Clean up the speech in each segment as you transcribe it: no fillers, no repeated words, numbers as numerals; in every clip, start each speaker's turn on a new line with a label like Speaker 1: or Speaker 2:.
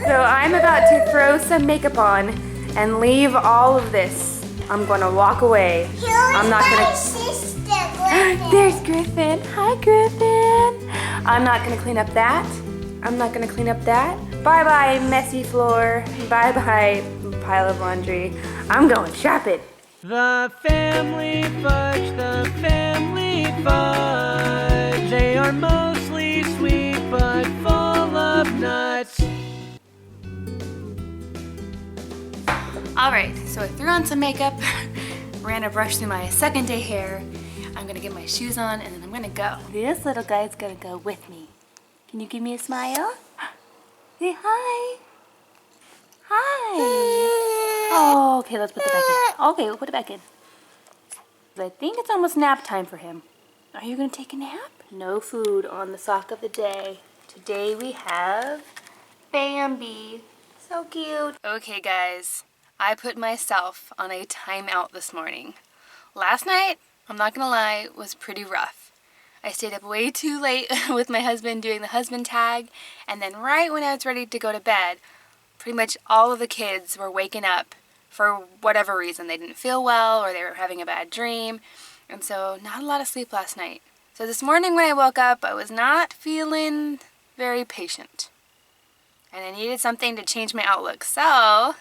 Speaker 1: So I'm about to throw some makeup on and leave all of this. I'm gonna walk away. I'm not gonna. There's Griffin. Hi, Griffin. I'm not gonna clean up that. I'm not gonna clean up that. Bye-bye, messy floor. Bye-bye, pile of laundry. I'm going shopping.
Speaker 2: The family fudge, the family fudge. They are mostly sweet but full of nuts.
Speaker 1: Alright, so I threw on some makeup, ran a brush through my second day hair. I'm gonna get my shoes on and then I'm gonna go. This little guy's gonna go with me. Can you give me a smile? Say hi. Hi. Oh, okay, let's put it back in. Okay, we'll put it back in. I think it's almost nap time for him. Are you gonna take a nap? No food on the sock of the day. Today we have Bambi. So cute. Okay, guys. I put myself on a timeout this morning. Last night, I'm not gonna lie, was pretty rough. I stayed up way too late with my husband doing the husband tag, and then right when I was ready to go to bed, pretty much all of the kids were waking up for whatever reason. They didn't feel well or they were having a bad dream, and so not a lot of sleep last night. So this morning when I woke up, I was not feeling very patient, and I needed something to change my outlook. So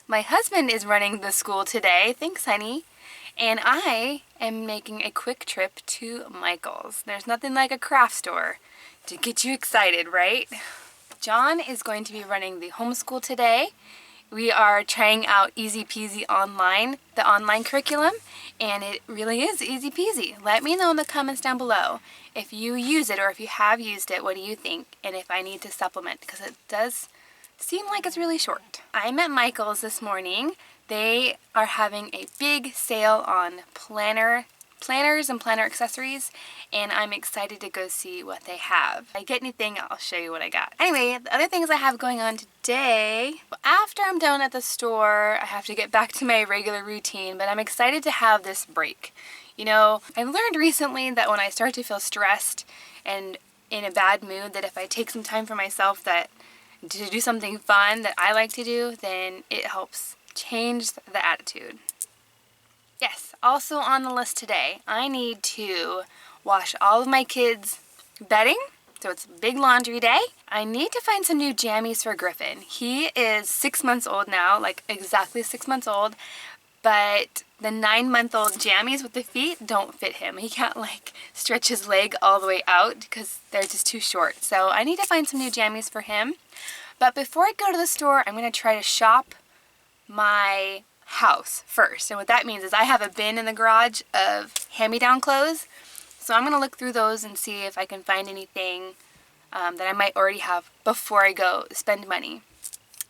Speaker 1: my husband is running the school today, thanks honey, and I am making a quick trip to Michael's. There's nothing like a craft store to get you excited, right? John is going to be running the homeschool today. We are trying out Easy Peasy Online, the online curriculum, and it really is easy peasy. Let me know in the comments down below if you use it or if you have used it, what do you think, and if I need to supplement, because it does seem like it's really short. I'm at Michael's this morning. They are having a big sale on planners and planner accessories, and I'm excited to go see what they have. If I get anything, I'll show you what I got. Anyway, the other things I have going on today, after I'm done at the store, I have to get back to my regular routine, but I'm excited to have this break. You know, I've learned recently that when I start to feel stressed and in a bad mood, that if I take some time for myself to do something fun that I like to do, then it helps change the attitude. Yes, also on the list today, I need to wash all of my kids' bedding, so it's a big laundry day. I need to find some new jammies for Griffin. He is 6 months old now, like exactly 6 months old, but the 9-month-old jammies with the feet don't fit him. He can't like stretch his leg all the way out because they're just too short. So I need to find some new jammies for him. But before I go to the store, I'm going to try to shop my house first. And what that means is I have a bin in the garage of hand-me-down clothes. So I'm going to look through those and see if I can find anything that I might already have before I go spend money.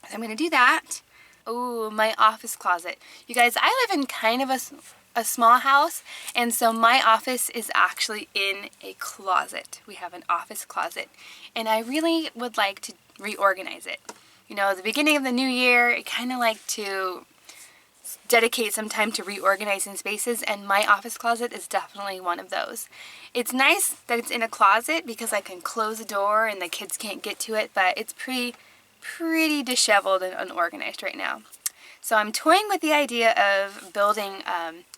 Speaker 1: So I'm going to do that. Oh, my office closet. You guys, I live in kind of a small house, and so my office is actually in a closet. We have an office closet, and I really would like to reorganize it. You know, at the beginning of the new year, I kind of like to dedicate some time to reorganizing spaces, and my office closet is definitely one of those. It's nice that it's in a closet because I can close the door and the kids can't get to it, but it's pretty disheveled and unorganized right now. So I'm toying with the idea of building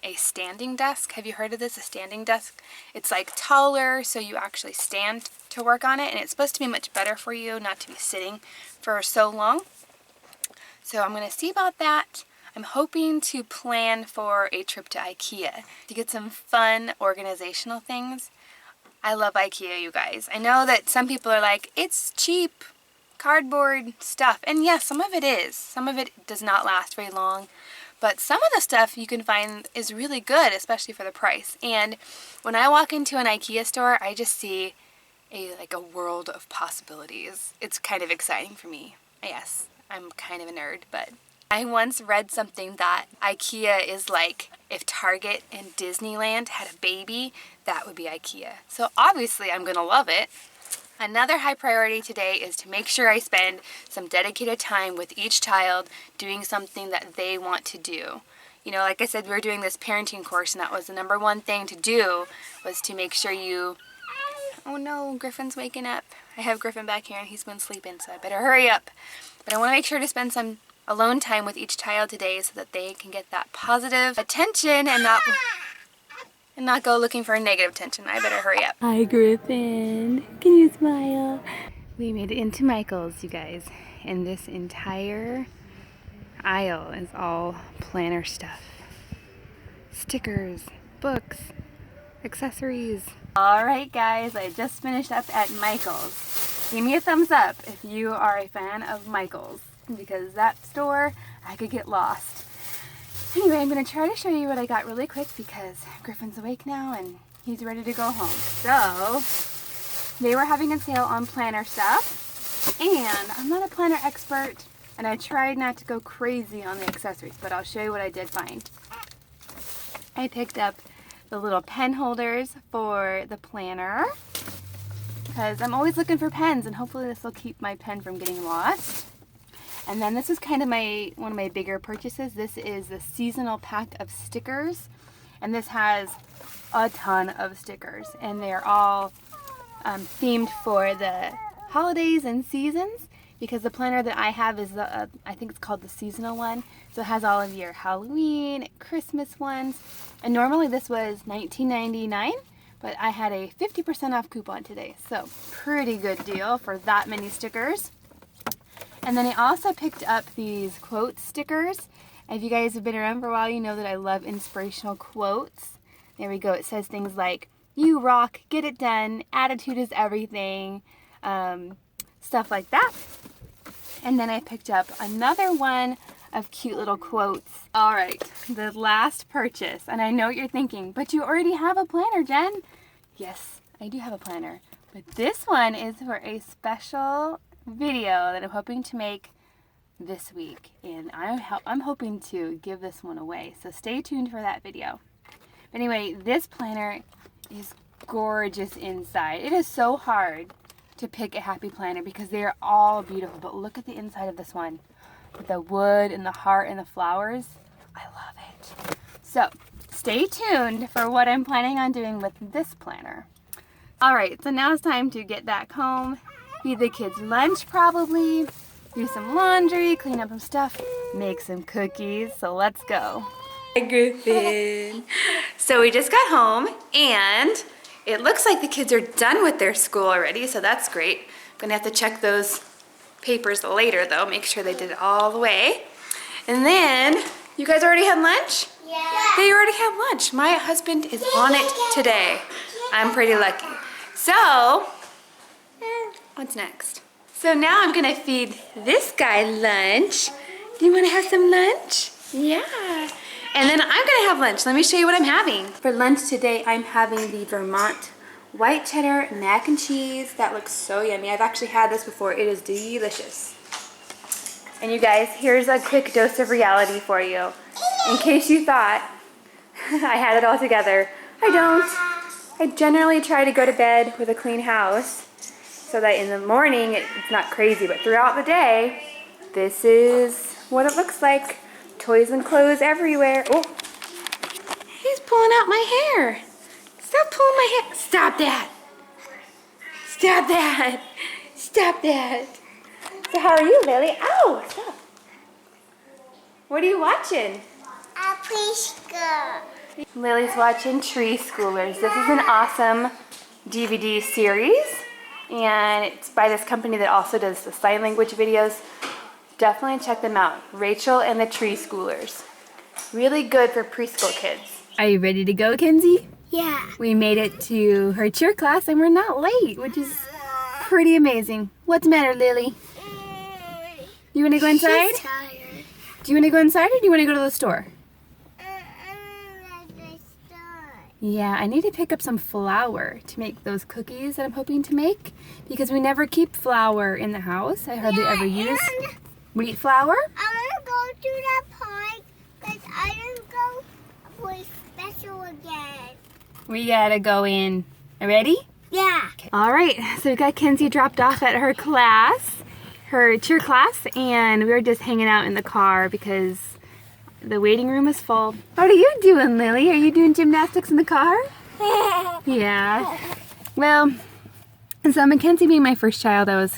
Speaker 1: a standing desk. Have you heard of this, a standing desk? It's like taller, so you actually stand to work on it, and it's supposed to be much better for you not to be sitting for so long. So I'm going to see about that. I'm hoping to plan for a trip to IKEA to get some fun organizational things. I love IKEA, you guys. I know that some people are like, it's cheap cardboard stuff, and yes, some of it is. Some of it does not last very long, but some of the stuff you can find is really good, especially for the price. And when I walk into an IKEA store, I just see a world of possibilities. It's kind of exciting for me. Yes, I'm kind of a nerd, but I once read something that IKEA is like if Target and Disneyland had a baby, that would be IKEA. So obviously I'm gonna love it. Another high priority today is to make sure I spend some dedicated time with each child doing something that they want to do. You know, like I said, we're doing this parenting course, and that was the #1 thing to do, was to make sure you... Oh no, Griffin's waking up. I have Griffin back here and he's been sleeping, so I better hurry up. But I want to make sure to spend some alone time with each child today so that they can get that positive attention and not go looking for negative attention. I better hurry up. Hi, Griffin. Can you smile? We made it into Michael's, you guys, and this entire aisle is all planner stuff. Stickers, books, accessories. Alright guys, I just finished up at Michael's. Give me a thumbs up if you are a fan of Michael's, because that store, I could get lost. Anyway, I'm going to try to show you what I got really quick because Griffin's awake now and he's ready to go home. So, they were having a sale on planner stuff, and I'm not a planner expert, and I tried not to go crazy on the accessories, but I'll show you what I did find. I picked up the little pen holders for the planner because I'm always looking for pens, and hopefully this will keep my pen from getting lost. And then this is kind of one of my bigger purchases. This is the seasonal pack of stickers, and this has a ton of stickers, and they're all themed for the holidays and seasons, because the planner that I have is the I think it's called the seasonal one, so it has all of your Halloween, Christmas ones, and normally this was $19.99, but I had a 50% off coupon today, so pretty good deal for that many stickers. And then I also picked up these quote stickers. If you guys have been around for a while, you know that I love inspirational quotes. There we go. It says things like, "You rock, get it done, attitude is everything," stuff like that. And then I picked up another one of cute little quotes. All right, the last purchase. And I know what you're thinking, but you already have a planner, Jen. Yes, I do have a planner. But this one is for a special video that I'm hoping to make this week, and I'm hoping to give this one away, so stay tuned for that video. But anyway, this planner is gorgeous inside. It is so hard to pick a happy planner because they are all beautiful, but look at the inside of this one with the wood and the heart and the flowers. I love it. So stay tuned for what I'm planning on doing with this planner. Alright, so now it's time to get back home, feed the kids lunch probably, do some laundry, clean up some stuff, make some cookies, so let's go. Hi, Griffin. So we just got home, and it looks like the kids are done with their school already, so that's great. I'm gonna have to check those papers later though, make sure they did it all the way. And then, you guys already had lunch?
Speaker 3: Yeah.
Speaker 1: They already had lunch. My husband is on it today. I'm pretty lucky. So, what's next? So now I'm gonna feed this guy lunch. Do you wanna have some lunch? Yeah. And then I'm gonna have lunch. Let me show you what I'm having. For lunch today, I'm having the Vermont white cheddar mac and cheese. That looks so yummy. I've actually had this before. It is delicious. And you guys, here's a quick dose of reality for you. In case you thought I had it all together. I don't. I generally try to go to bed with a clean house so that in the morning it's not crazy, but throughout the day, this is what it looks like. Toys and clothes everywhere. Oh, he's pulling out my hair. Stop pulling my hair. Stop that. Stop that. Stop that. So how are you, Lily? Ow, stop. What are you watching?
Speaker 3: Preschool.
Speaker 1: Lily's watching Tree Schoolers. This is an awesome DVD series, and it's by this company that also does the sign language videos. Definitely check them out. Rachel and the Tree Schoolers. Really good for preschool kids. Are you ready to go, Kenzie?
Speaker 3: Yeah.
Speaker 1: We made it to her cheer class and we're not late, which is pretty amazing. What's the matter, Lily? You want to go inside?
Speaker 3: She's tired.
Speaker 1: Do you want to go inside or do you want to go to the store? Yeah, I need to pick up some flour to make those cookies that I'm hoping to make, because we never keep flour in the house. I hardly ever use wheat flour.
Speaker 3: I want to go to the park, but I don't go for special again.
Speaker 1: We gotta go in. Ready?
Speaker 3: Yeah.
Speaker 1: Okay. All right, so we got Kenzie dropped off at her class, her cheer class, and we were just hanging out in the car because the waiting room is full. What are you doing, Lily? Are you doing gymnastics in the car? Yeah. Well, So Mackenzie being my first child, I was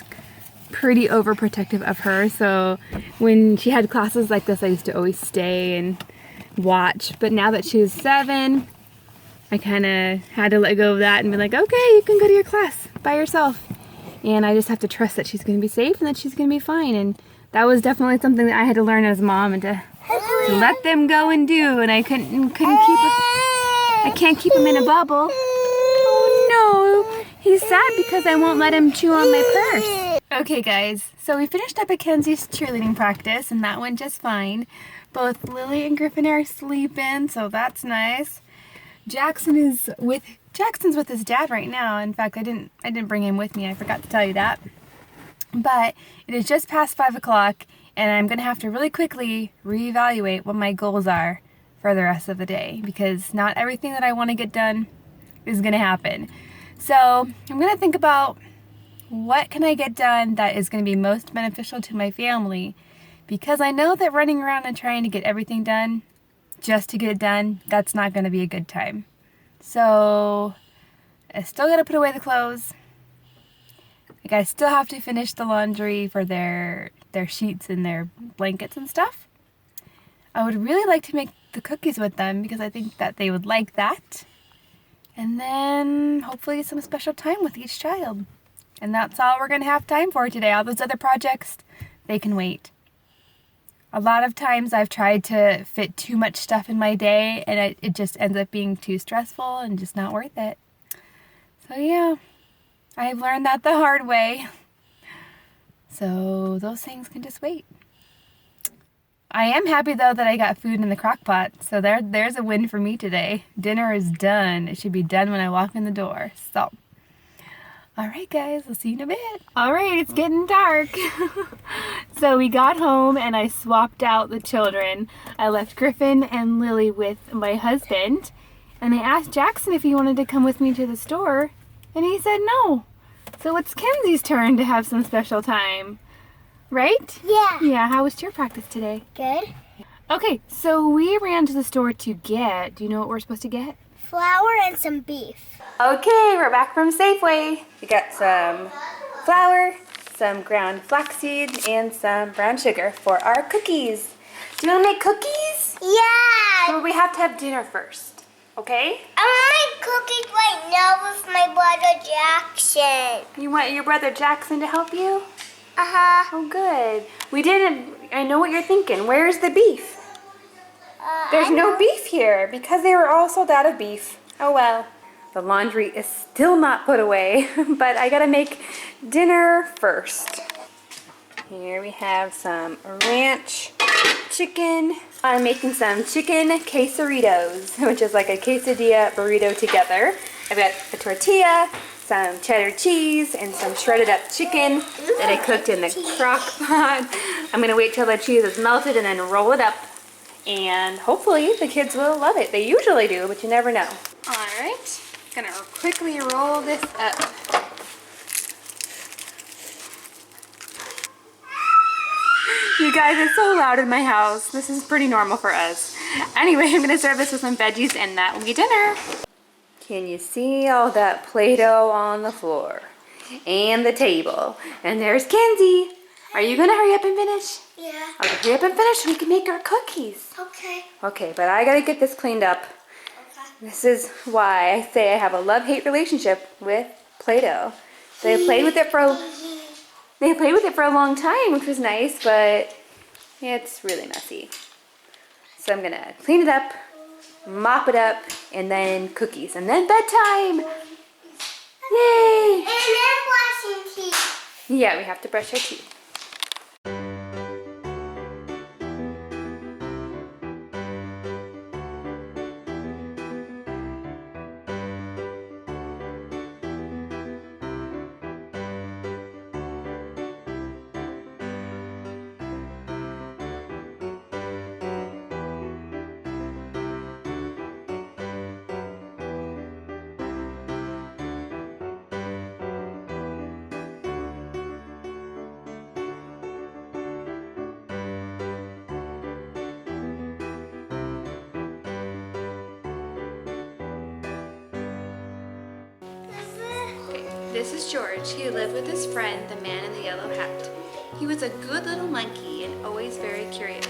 Speaker 1: pretty overprotective of her. So when she had classes like this, I used to always stay and watch. But now that she was 7, I kind of had to let go of that and be like, okay, you can go to your class by yourself. And I just have to trust that she's going to be safe and that she's going to be fine. And that was definitely something that I had to learn as a mom, and to let them go and do. And I can't keep him in a bubble. Oh no, he's sad because I won't let him chew on my purse. Okay guys, so we finished up Mackenzie's cheerleading practice and that went just fine. Both Lily and Griffin are sleeping, so that's nice. Jackson's with his dad right now. In fact, I didn't bring him with me. I forgot to tell you that. But it is just past 5 o'clock and I'm gonna have to really quickly reevaluate what my goals are for the rest of the day, because not everything that I want to get done is gonna happen. So I'm gonna think about what can I get done that is gonna be most beneficial to my family, because I know that running around and trying to get everything done just to get it done, that's not gonna be a good time. So I still gotta put away the clothes. Like, I still have to finish the laundry for their sheets and their blankets and stuff. I would really like to make the cookies with them because I think that they would like that. And then hopefully some special time with each child. And that's all we're going to have time for today. All those other projects, they can wait. A lot of times I've tried to fit too much stuff in my day and it just ends up being too stressful and just not worth it. So yeah, I've learned that the hard way. So those things can just wait. I am happy though that I got food in the crock pot, so there's a win for me today. Dinner is done. It should be done when I walk in the door. So, alright guys, I'll see you in a bit. Alright, it's getting dark. So we got home and I swapped out the children. I left Griffin and Lily with my husband, and I asked Jackson if he wanted to come with me to the store, and he said no. So it's Kenzie's turn to have some special time. Right?
Speaker 3: Yeah.
Speaker 1: Yeah, how was cheer practice today?
Speaker 3: Good.
Speaker 1: Okay, so we ran to the store to get, do you know what we're supposed to get?
Speaker 3: Flour and some beef.
Speaker 1: Okay, we're back from Safeway. We got some flour, some ground flaxseed, and some brown sugar for our cookies. Do you want to make cookies?
Speaker 3: Yeah.
Speaker 1: Or we have to have dinner first, okay?
Speaker 3: I want to make cookies right now with my brother Jackson.
Speaker 1: You want your brother Jackson to help you?
Speaker 3: Uh-huh.
Speaker 1: Oh, good. I know what you're thinking. Where's the beef? There's no beef here because they were all sold out of beef. Oh well. The laundry is still not put away, but I gotta make dinner first. Here we have some ranch chicken. I'm making some chicken quesadillas, which is like a quesadilla burrito together. I've got a tortilla, some cheddar cheese, and some shredded up chicken that I cooked in the crock pot. I'm gonna wait till the cheese is melted and then roll it up, and hopefully the kids will love it. They usually do, but you never know. All right, gonna quickly roll this up. You guys, it's so loud in my house. This is pretty normal for us. Anyway, I'm gonna serve this with some veggies and that will be dinner. Can you see all that Play-Doh on the floor? And the table. And there's Kenzie. Are you gonna hurry up and finish?
Speaker 3: Yeah.
Speaker 1: Okay, hurry up and finish so we can make our cookies.
Speaker 3: Okay.
Speaker 1: Okay, but I gotta get this cleaned up.
Speaker 3: Okay.
Speaker 1: This is why I say I have a love-hate relationship with Play-Doh. They played with it for a long time, which was nice, but it's really messy. So I'm gonna clean it up, mop it up, and then cookies, and then bedtime. Yay!
Speaker 3: And then brushing teeth.
Speaker 1: Yeah, we have to brush our teeth. This is George. He lived with his friend, the man in the yellow hat. He was a good little monkey and always very curious.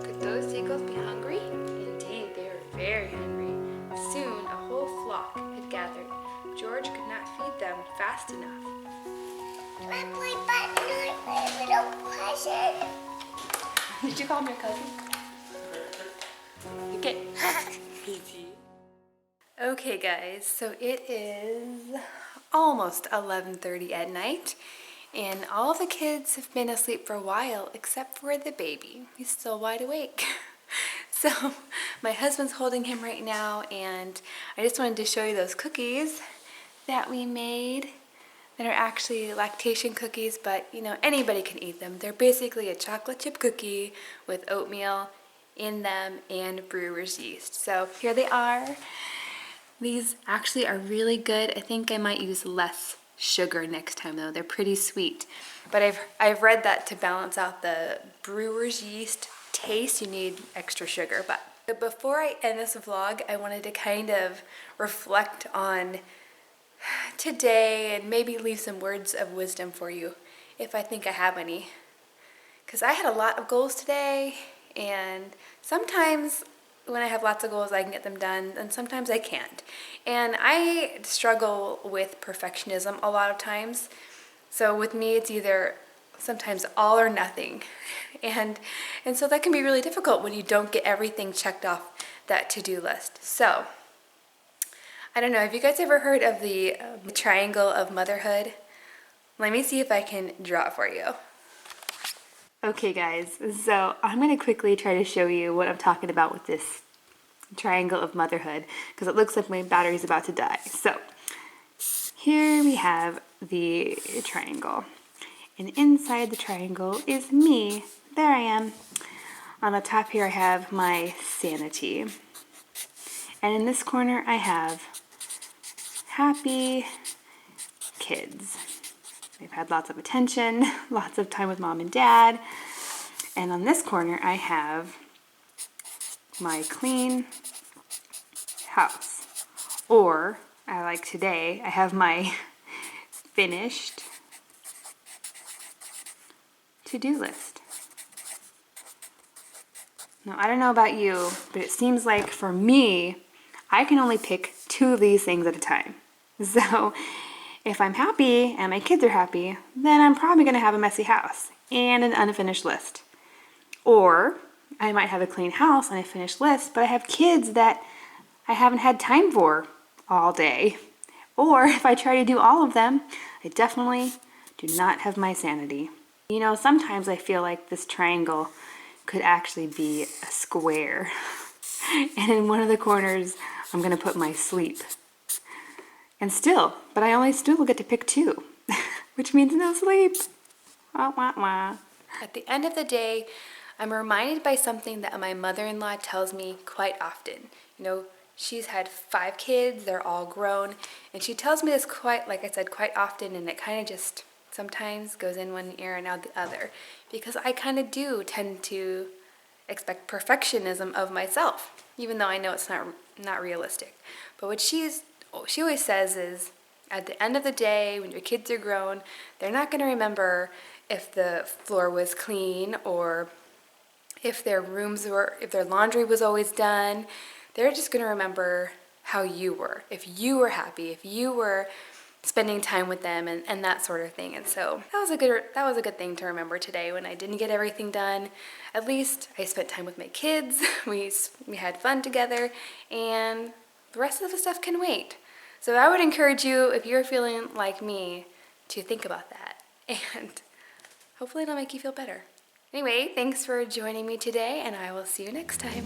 Speaker 1: Could those seagulls be hungry? Indeed, they were very hungry. Soon, a whole flock had gathered. George could not feed them fast enough.
Speaker 3: My boy button, my little present.
Speaker 1: Did you call him your cousin? Okay. Okay guys, so it is almost 11:30 at night and all of the kids have been asleep for a while except for the baby. He's still wide awake. So my husband's holding him right now and I just wanted to show you those cookies that we made that are actually lactation cookies, but you know, anybody can eat them. They're basically a chocolate chip cookie with oatmeal in them and brewer's yeast. So here they are. These actually are really good. I think I might use less sugar next time though. They're pretty sweet. But I've read that to balance out the brewer's yeast taste, you need extra sugar. But before I end this vlog, I wanted to kind of reflect on today and maybe leave some words of wisdom for you if I think I have any. Because I had a lot of goals today and sometimes when I have lots of goals I can get them done and sometimes I can't. And I struggle with perfectionism a lot of times. So with me it's either sometimes all or nothing. And so that can be really difficult when you don't get everything checked off that to-do list. So I don't know, have you guys ever heard of the triangle of motherhood? Let me see if I can draw it for you. Okay guys, so I'm going to quickly try to show you what I'm talking about with this triangle of motherhood because it looks like my battery's about to die. So here we have the triangle and inside the triangle is me. There I am. On the top here I have my sanity and in this corner I have happy kids. They've had lots of attention, lots of time with mom and dad. And on this corner, I have my clean house. Or, I like today, I have my finished to-do list. Now, I don't know about you, but it seems like for me, I can only pick 2 of these things at a time. So, if I'm happy and my kids are happy, then I'm probably going to have a messy house and an unfinished list. Or I might have a clean house and a finished list, but I have kids that I haven't had time for all day. Or if I try to do all of them, I definitely do not have my sanity. You know, sometimes I feel like this triangle could actually be a square. And in one of the corners, I'm going to put my sleep. But I only still get to pick 2, which means no sleep. Wah, wah, wah. At the end of the day, I'm reminded by something that my mother-in-law tells me quite often. You know, she's had 5 kids, they're all grown, and she tells me this quite often, and it kind of just sometimes goes in one ear and out the other, because I kind of do tend to expect perfectionism of myself, even though I know it's not realistic. But what she always says is, at the end of the day, when your kids are grown, they're not going to remember if the floor was clean or if their laundry was always done. They're just going to remember how you were, if you were happy, if you were spending time with them and that sort of thing. And so that was a good thing to remember today when I didn't get everything done. At least I spent time with my kids. We had fun together, and the rest of the stuff can wait. So I would encourage you, if you're feeling like me, to think about that. And hopefully it'll make you feel better. Anyway, thanks for joining me today, and I will see you next time.